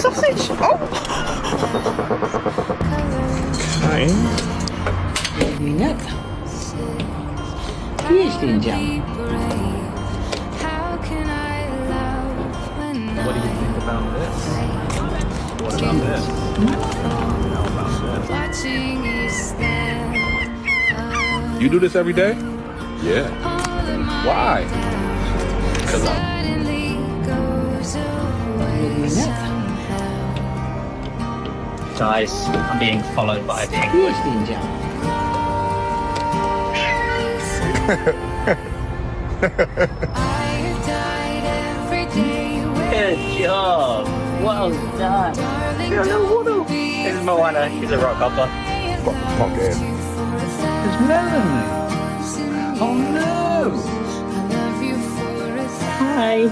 sausage. Oh. Okay. Ingat. Yes, Ninja. What do you think about this? What about this? How about this? You do this every day? Yeah. Why? Because Guys, I'm being followed by a penguin. Yes, Ninja. Good job. Well done. This is Moana. She's a rock hopper. punk ass. There's melon. Oh no. Hi.